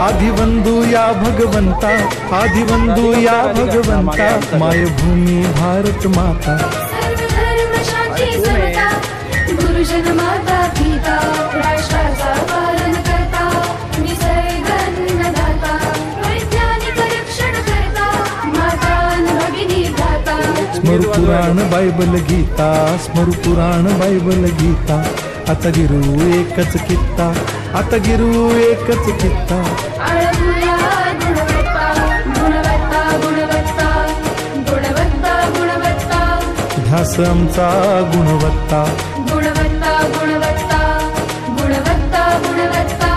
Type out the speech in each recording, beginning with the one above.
आदिवंदू या भगवंता, आदिवंदू या भगवंता, मायभूमी भारत माता, सर्वधर्म शांती समता, गुरुजन माता पिता, राष्ट्राचा पालन करता, निसर्ग अन्नदाता, वैज्ञानिक रक्षण करता, माता भगिनी भ्राता. स्मरू पुराण बायबल गीता, स्मरू पुराण बायबल गीता, आता गिरू एकच कित्ता, आता गिरू एकच कित्ता. आळवूया गुणवत्ता, गुणवत्ता, गुणवत्ता, गुणवत्ता, गुणवत्ता, ध्यास आमचा गुणवत्ता, गुणवत्ता, गुणवत्ता, गुणवत्ता, गुणवत्ता.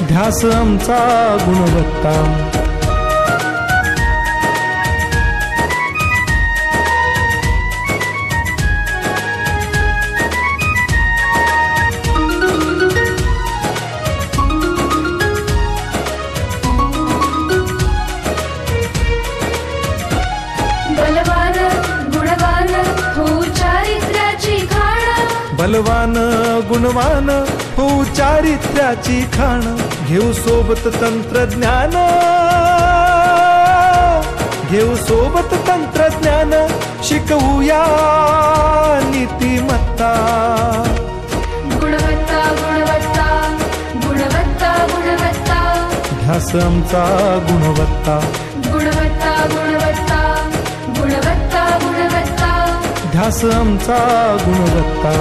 ध्यास आमचा गुणवत्ता. बलवान गुणवान हो चारित्र्याची खाण, बलवान गुणवान हो चारित्र्याची खाण, घेऊ सोबत तंत्रज्ञान, घेऊ सोबत तंत्रज्ञान, शिकवूया नीतिमत्ता. गुणवत्ता, गुणवत्ता, गुणवत्ता, गुणवत्ता, ध्यास आमचा गुणवत्ता, गुणवत्ता, गुणवत्ता, गुणवत्ता, गुणवत्ता. ध्यास आमचा गुणवत्ता.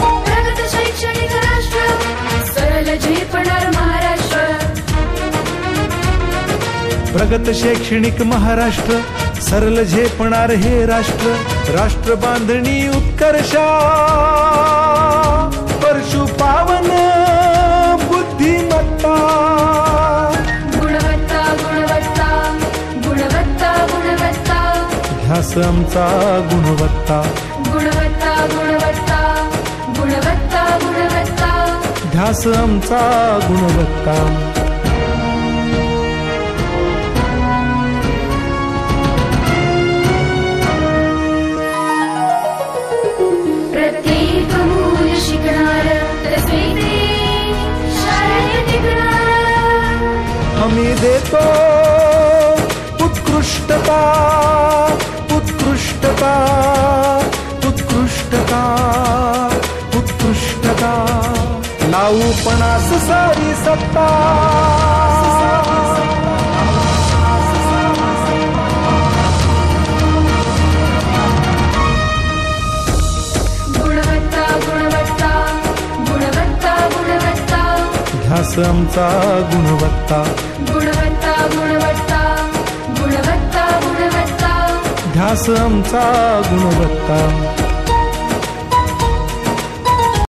प्रगत शैक्षणिक राष्ट्र, सरल झेपणार महाराष्ट्र. प्रगत शैक्षणिक महाराष्ट्र, सरल झेपणार हे राष्ट्र, राष्ट्र बांधणी उत्कर्षा, परशु पावन बुद्धिमत्ता. गुणवत्ता, गुणवत्ता, गुणवत्ता, गुणवत्ता, ध्यास आमचा गुणवत्ता, गुणवत्ता, गुणवत्ता, गुणवत्ता, गुणवत्ता. ध्यास आमचा गुणवत्ता. प्रत्येक मूल शिकणार, तसे शाळेत टिकणार. आम्ही देतो उत्कृष्टता, उत्कृष्टता, उत्कृष्टता, उत्कृष्टता, लावू पणास सारी सत्ता. गुणवत्ता, गुणवत्ता, गुणवत्ता, गुणवत्ता, ध्यास आमचा गुणवत्ता, गुणवत्ता, गुणवत्ता, गुणवत्ता, गुणवत्ता. ध्यास आमचा गुणवत्ता.